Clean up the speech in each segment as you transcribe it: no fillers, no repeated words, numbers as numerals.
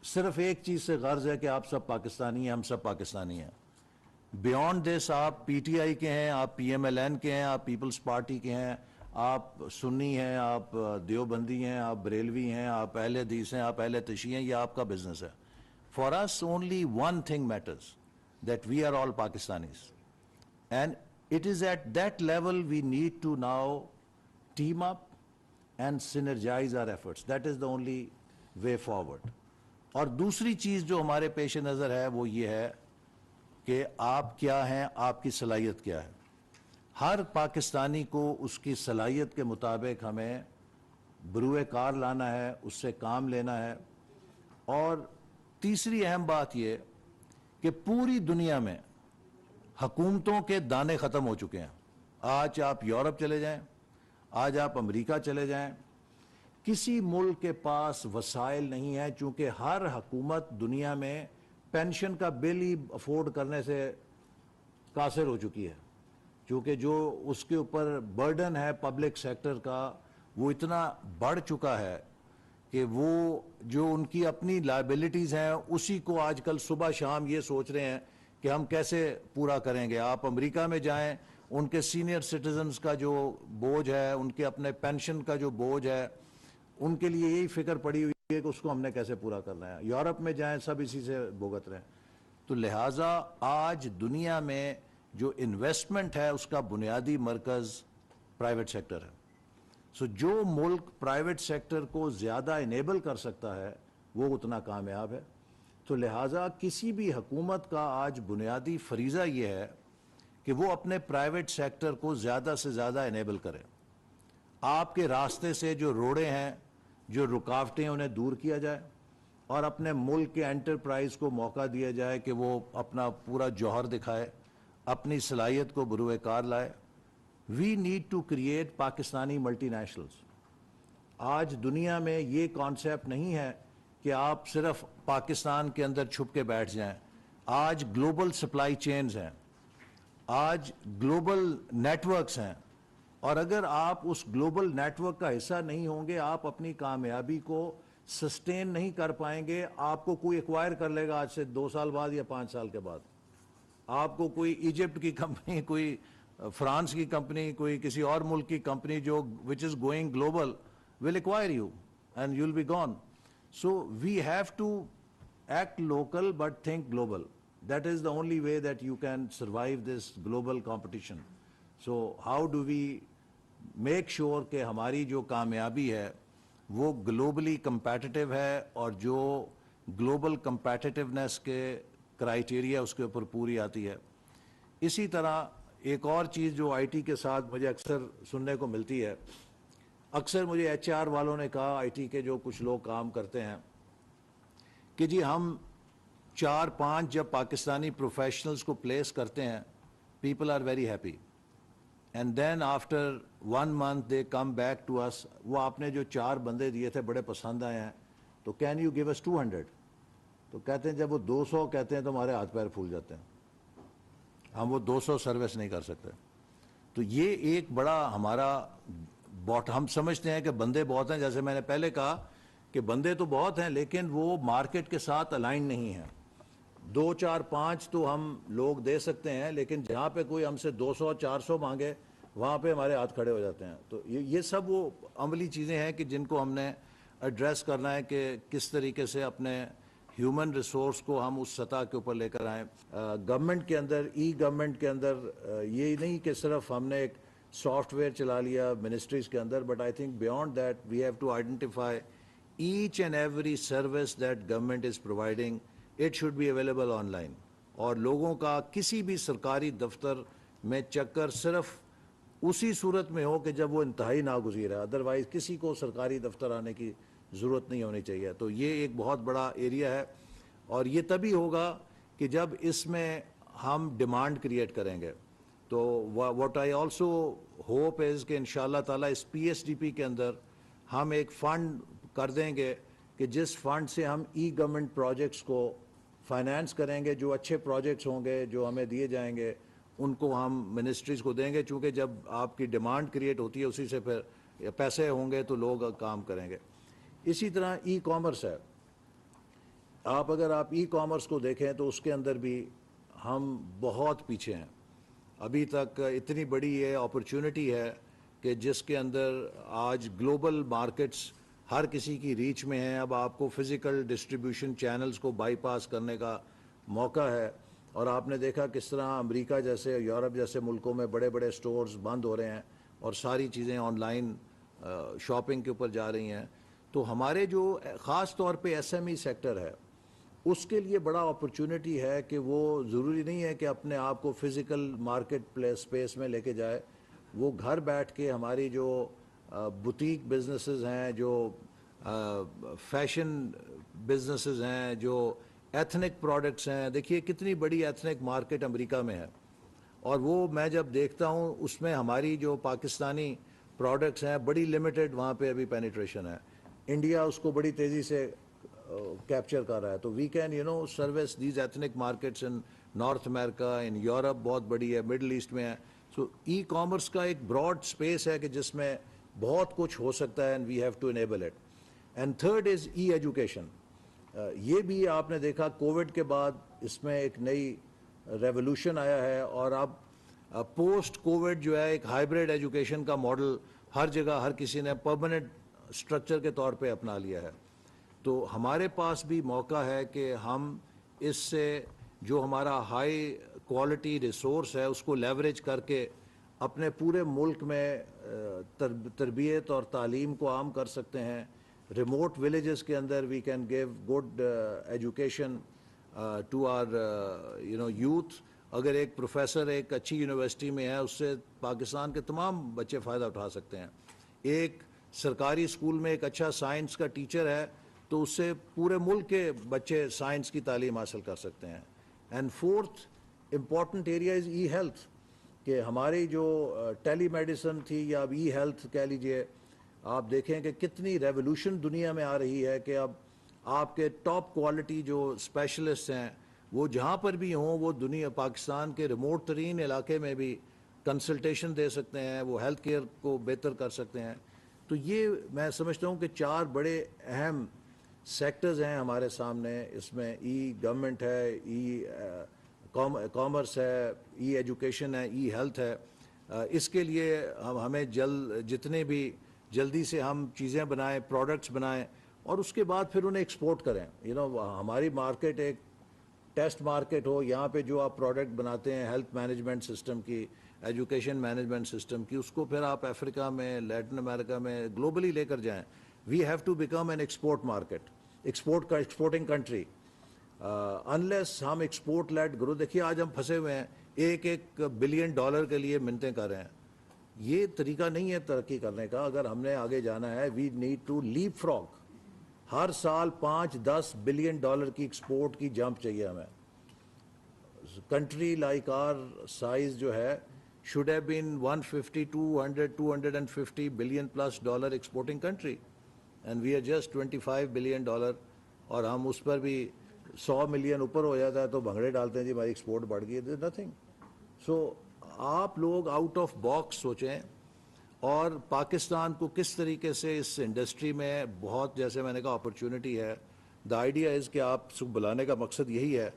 صرف ایک چیز سے غرض ہے کہ آپ سب پاکستانی ہیں، ہم سب پاکستانی ہیں. بیونڈ دس آپ پی ٹی آئی کے ہیں، آپ پی ایم ایل این کے ہیں، آپ پیپلز پارٹی کے ہیں، آپ سنی ہیں، آپ دیوبندی ہیں، آپ بریلوی ہیں، آپ اہل حدیث ہیں، آپ اہل تشیع ہیں، یہ آپ کا بزنس ہے. For us only one thing matters, that we are all Pakistanis. And it is at that level we need to now team up and synergize our efforts. That is the only way forward. اور دوسری چیز جو ہمارے پیش نظر ہے وہ یہ ہے کہ آپ کیا ہیں، آپ کی صلاحیت کیا ہے. ہر پاکستانی کو اس کی صلاحیت کے مطابق ہمیں بروئے کار لانا ہے، اس سے کام لینا ہے. اور تیسری اہم بات یہ کہ پوری دنیا میں حکومتوں کے دانے ختم ہو چکے ہیں. آج آپ یورپ چلے جائیں، آج آپ امریکہ چلے جائیں، کسی ملک کے پاس وسائل نہیں ہیں، چونکہ ہر حکومت دنیا میں پینشن کا بل ہی افورڈ کرنے سے قاصر ہو چکی ہے. چونکہ جو اس کے اوپر برڈن ہے پبلک سیکٹر کا وہ اتنا بڑھ چکا ہے کہ وہ جو ان کی اپنی لائبلٹیز ہیں اسی کو آج کل صبح شام یہ سوچ رہے ہیں کہ ہم کیسے پورا کریں گے. آپ امریکہ میں جائیں، ان کے سینئر سٹیزنز کا جو بوجھ ہے، ان کے اپنے پینشن کا جو بوجھ ہے، ان کے لیے یہی فکر پڑی ہوئی ہے کہ اس کو ہم نے کیسے پورا کرنا ہے. یورپ میں جائیں، سب اسی سے بھگت رہے ہیں. تو لہٰذا آج دنیا میں جو انویسٹمنٹ ہے اس کا بنیادی مرکز پرائیویٹ سیکٹر ہے. سو جو ملک پرائیویٹ سیکٹر کو زیادہ انیبل کر سکتا ہے وہ اتنا کامیاب ہے. تو لہٰذا کسی بھی حکومت کا آج بنیادی فریضہ یہ ہے کہ وہ اپنے پرائیویٹ سیکٹر کو زیادہ سے زیادہ انیبل کرے. آپ کے راستے سے جو روڑے ہیں، جو رکاوٹیں، انہیں دور کیا جائے اور اپنے ملک کے انٹرپرائز کو موقع دیا جائے کہ وہ اپنا پورا جوہر دکھائے، اپنی صلاحیت کو بروئے کار لائے. We need to create Pakistani ملٹی نیشنلز. آج دنیا میں یہ کانسیپٹ نہیں ہے کہ آپ صرف پاکستان کے اندر چھپ کے بیٹھ جائیں. آج گلوبل سپلائی چینز ہیں، آج گلوبل نیٹ ورکس ہیں، اور اگر آپ اس گلوبل نیٹ ورک کا حصہ نہیں ہوں گے آپ اپنی کامیابی کو سسٹین نہیں کر پائیں گے. آپ کو کوئی ایکوائر کر لے گا آج سے 2 سال بعد یا 5 سال کے بعد. آپ کو کوئی ایجپٹ کی کمپنی، کوئی فرانس کی کمپنی، کوئی کسی اور ملک کی کمپنی جو which is going global will acquire you and you'll be gone. So we have to act local but think global. That is the only way that you can survive this global competition. So how do we make sure کہ ہماری جو کامیابی ہے وہ globally competitive ہے اور جو global کمپیٹیٹیونیس کے کرائیٹیریا اس کے اوپر پوری آتی ہے. اسی طرح ایک اور چیز جو آئی ٹی کے ساتھ مجھے اکثر سننے کو ملتی ہے، اکثر مجھے ایچ آر والوں نے کہا، آئی ٹی کے جو کچھ لوگ کام کرتے ہیں، کہ جی ہم 4-5 جب پاکستانی پروفیشنلز کو پلیس کرتے ہیں people are very happy and then after 1 month they come back to us. وہ آپ نے جو 4 بندے دیے تھے بڑے پسند آئے ہیں، تو کین یو گیو اس 200؟ تو کہتے ہیں جب وہ 200 کہتے ہیں تو ہمارے ہاتھ پیر پھول جاتے ہیں، ہم وہ 200 سروس نہیں کر سکتے. تو یہ ایک بڑا ہمارا ہم سمجھتے ہیں کہ بندے بہت ہیں، جیسے میں نے پہلے کہا کہ بندے تو بہت ہیں لیکن وہ مارکیٹ کے ساتھ الائن نہیں ہیں. 2 4 5 تو ہم لوگ دے سکتے ہیں، لیکن جہاں پہ کوئی ہم سے 200 400 مانگے وہاں پہ ہمارے ہاتھ کھڑے ہو جاتے ہیں. تو یہ سب وہ عملی چیزیں ہیں کہ جن کو ہم نے ایڈریس کرنا ہے کہ کس طریقے سے اپنے ہیومن ریسورس کو ہم اس سطح کے اوپر لے کر آئیں. گورنمنٹ کے اندر، ای گورنمنٹ کے اندر یہ نہیں کہ صرف ہم نے ایک سافٹ ویئر چلا لیا منسٹریز کے اندر، but I think beyond that we have to identify each and every service that government is providing, it should be available online. اور لوگوں کا کسی بھی سرکاری دفتر میں چکر صرف اسی صورت میں ہو کہ جب وہ انتہائی ناگزیر ہے، ادروائز کسی کو سرکاری دفتر آنے کی ضرورت نہیں ہونی چاہیے. تو یہ ایک بہت بڑا ایریا ہے، اور یہ تبھی ہوگا کہ جب اس میں ہم ڈیمانڈ کریٹ کریں گے. تو what I also hope is کہ انشاءاللہ تعالیٰ اس پی ایس ڈی پی کے اندر ہم ایک فنڈ کر دیں گے کہ جس فنڈ سے ہم ای گورنمنٹ پروجیکٹس کو فائنانس کریں گے. جو اچھے پروجیکٹس ہوں گے جو ہمیں دیے جائیں گے ان کو ہم منسٹریز کو دیں گے، چونکہ جب آپ کی ڈیمانڈ کریٹ ہوتی ہے اسی سے پھر پیسے ہوں گے تو لوگ کام کریں گے. اسی طرح ای کامرس ہے. اگر آپ ای کامرس کو دیکھیں تو اس کے اندر بھی ہم بہت پیچھے ہیں. ابھی تک اتنی بڑی یہ اپرچونٹی ہے کہ جس کے اندر آج گلوبل مارکیٹس ہر کسی کی ریچ میں ہیں. اب آپ کو فزیکل ڈسٹریبیوشن چینلز کو بائی پاس کرنے کا موقع ہے. اور آپ نے دیکھا کس طرح امریکہ جیسے یورپ جیسے ملکوں میں بڑے بڑے سٹورز بند ہو رہے ہیں اور ساری چیزیں آن لائن شاپنگ کے اوپر جا رہی ہیں. تو ہمارے جو خاص طور پہ ایس ایم ای سیکٹر ہے اس کے لیے بڑا اپرچونٹی ہے کہ وہ ضروری نہیں ہے کہ اپنے آپ کو فزیکل مارکیٹ پلیس اسپیس میں لے کے جائے. وہ گھر بیٹھ کے ہماری جو بوتیک بزنسز ہیں, جو فیشن بزنسز ہیں, جو ایتھنک پروڈکٹس ہیں, دیکھیے کتنی بڑی ایتھنک مارکیٹ امریکہ میں ہے. اور وہ میں جب دیکھتا ہوں اس میں ہماری جو پاکستانی پروڈکٹس ہیں بڑی لمیٹڈ وہاں پہ ابھی پینیٹریشن ہے. انڈیا اس کو بڑی تیزی سے کیپچر کر رہا ہے. تو we can service these ethnic markets in North America, in Europe بہت بڑی ہے, مڈل ایسٹ میں ہے. سو ای کامرس کا ایک براڈ اسپیس ہے کہ جس میں بہت کچھ ہو سکتا ہے, and we have to enable it. And third is e education. یہ بھی آپ نے دیکھا کووڈ کے بعد اس میں ایک نئی ریولوشن آیا ہے, اور اب پوسٹ کووڈ جو ہے ایک ہائیبریڈ ایجوکیشن کا ماڈل ہر جگہ ہر کسی نے پرماننٹ اسٹرکچر کے طور پہ اپنا لیا ہے. تو ہمارے پاس بھی موقع ہے کہ ہم اس سے جو ہمارا ہائی کوالٹی ریسورس ہے اس کو لیوریج کر کے اپنے پورے ملک میں تربیت اور تعلیم کو عام کر سکتے ہیں. ریموٹ ولیجز کے اندر we can give good education to our youth. اگر ایک پروفیسر ایک اچھی یونیورسٹی میں ہے اس سے پاکستان کے تمام بچے فائدہ اٹھا سکتے ہیں. ایک سرکاری اسکول میں ایک اچھا سائنس کا ٹیچر ہے تو اس سے پورے ملک کے بچے سائنس کی تعلیم حاصل کر سکتے ہیں. And fourth important area is e health, کہ ہماری جو ٹیلی میڈیسن تھی یا اب ای ہیلتھ کہہ لیجئے, آپ دیکھیں کہ کتنی ریولوشن دنیا میں آ رہی ہے کہ اب آپ کے ٹاپ کوالٹی جو اسپیشلسٹ ہیں وہ جہاں پر بھی ہوں وہ دنیا پاکستان کے ریموٹ ترین علاقے میں بھی کنسلٹیشن دے سکتے ہیں, وہ ہیلتھ کیئر کو بہتر کر سکتے ہیں. تو یہ میں سمجھتا ہوں کہ 4 بڑے اہم سیکٹرز ہیں ہمارے سامنے. اس میں ای گورنمنٹ ہے, ای کامرس ہے, ای ایجوکیشن ہے, ای ہیلتھ ہے. اس کے لیے ہمیں جتنے بھی جلدی سے ہم چیزیں بنائیں, پروڈکٹس بنائیں اور اس کے بعد پھر انہیں ایکسپورٹ کریں. ہماری مارکیٹ ایک ٹیسٹ مارکیٹ ہو. یہاں پہ جو آپ پروڈکٹ بناتے ہیں ہیلتھ مینجمنٹ سسٹم کی, ایجوکیشن مینجمنٹ سسٹم کی, اس کو پھر آپ افریقہ میں, لیٹن امریکہ میں, گلوبلی لے کر جائیں. We have to become an export market, exporting country. Unless ہم ایکسپورٹ لیڈ گرو, دیکھیے آج ہم پھنسے ہوئے ہیں $1 بلین کے لیے منتیں کر رہے ہیں. یہ طریقہ نہیں ہے ترقی کرنے کا. اگر ہم نے آگے جانا ہے وی نیڈ ٹو لیپ فراگ. ہر سال $5-10 بلین کی ایکسپورٹ کی جمپ چاہیے ہمیں. کنٹری لائک آر سائز جو ہے should have been 150, 200, $250 billion plus exporting country, and we are just $25 billion. اور ہم اس پر بھی 100 ملین اوپر ہو جاتا ہے تو بھنگڑے ڈالتے ہیں جی ہماری ایکسپورٹ بڑھ گئی. دیر نتھنگ. سو آپ لوگ آؤٹ آف باکس سوچیں اور پاکستان کو کس طریقے سے اس انڈسٹری میں بہت, جیسے میں نے کہا, اپرچونٹی ہے. دا آئیڈیا از کہ آپ سے بلانے کا مقصد یہی ہے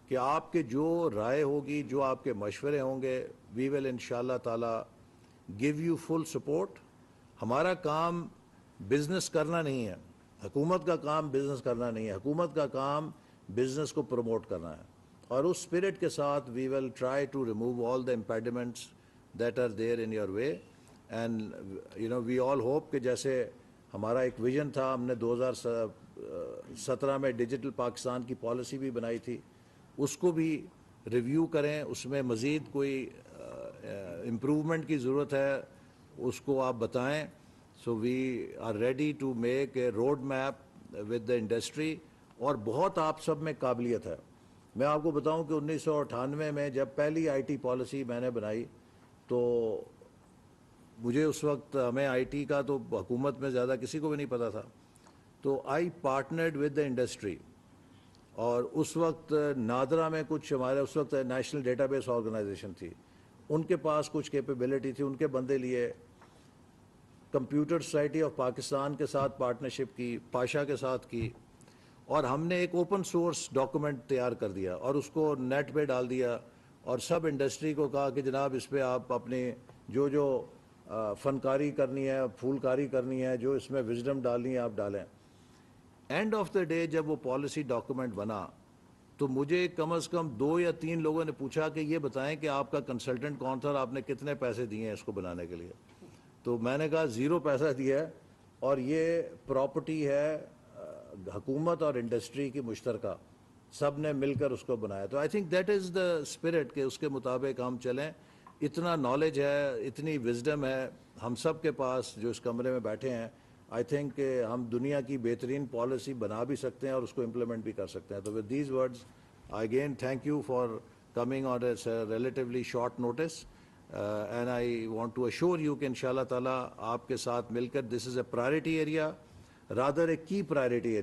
کہ آپ کے جو رائے ہوگی, جو آپ کے مشورے ہوں گے, وی ول انشاءاللہ تعالی گیو یو فل سپورٹ. ہمارا کام بزنس کرنا نہیں ہے, حکومت کا کام بزنس کرنا نہیں ہے, حکومت کا کام بزنس کو پروموٹ کرنا ہے. اور اس اسپرٹ کے ساتھ we will try to remove all the impediments that are there in your way. And we all hope کہ جیسے ہمارا ایک ویژن تھا, ہم نے 2017 میں ڈیجیٹل پاکستان کی پالیسی بھی بنائی تھی, اس کو بھی ریویو کریں. اس میں مزید کوئی امپروومنٹ کی ضرورت ہے اس کو آپ بتائیں. So we are ready to make a road map with the industry. اور بہت آپ سب میں قابلیت ہے. میں آپ کو بتاؤں کہ 1998 میں جب پہلی آئی ٹی پالیسی میں نے بنائی تو مجھے اس وقت, ہمیں آئی ٹی کا تو حکومت میں زیادہ کسی کو بھی نہیں پتا تھا, تو آئی پارٹنرڈ ود دا انڈسٹری. اور اس وقت نادرا میں کچھ ہمارے اس وقت نیشنل ڈیٹا بیس آرگنائزیشن تھی, ان کے پاس کچھ کیپیبلٹی تھی, ان کے بندے لیے. کمپیوٹر سوسائٹی آف پاکستان کے ساتھ پارٹنرشپ کی, پاشا کے ساتھ کی, اور ہم نے ایک اوپن سورس ڈاکومنٹ تیار کر دیا اور اس کو نیٹ پہ ڈال دیا اور سب انڈسٹری کو کہا کہ جناب اس پہ آپ اپنے جو فنکاری کرنی ہے، پھولکاری کرنی ہے، جو اس میں وزڈم ڈالنی ہے آپ ڈالیں. اینڈ آف دا ڈے جب وہ پالیسی ڈاکومنٹ بنا تو مجھے کم از کم 2 یا 3 لوگوں نے پوچھا کہ یہ بتائیں کہ آپ کا کنسلٹنٹ کون تھا اور آپ نے کتنے پیسے دیے ہیں اس کو بنانے کے لیے. تو میں نے کہا 0 پیسہ دیا ہے اور یہ پراپرٹی ہے حکومت اور انڈسٹری کی مشترکہ، سب نے مل کر اس کو بنایا. تو I think that is the spirit کہ اس کے مطابق ہم چلیں. اتنا نالج ہے، اتنی وزڈم ہے ہم سب کے پاس جو اس کمرے میں بیٹھے ہیں. آئی تھنک کہ ہم دنیا کی بہترین پالیسی بنا بھی سکتے ہیں اور اس کو امپلیمنٹ بھی کر سکتے ہیں. تو with these words again thank you for coming on a relatively short notice and I want to assure you کہ انشاءاللہ تعالیٰ آپ کے ساتھ مل کر this is a priority area, rather a key priority area.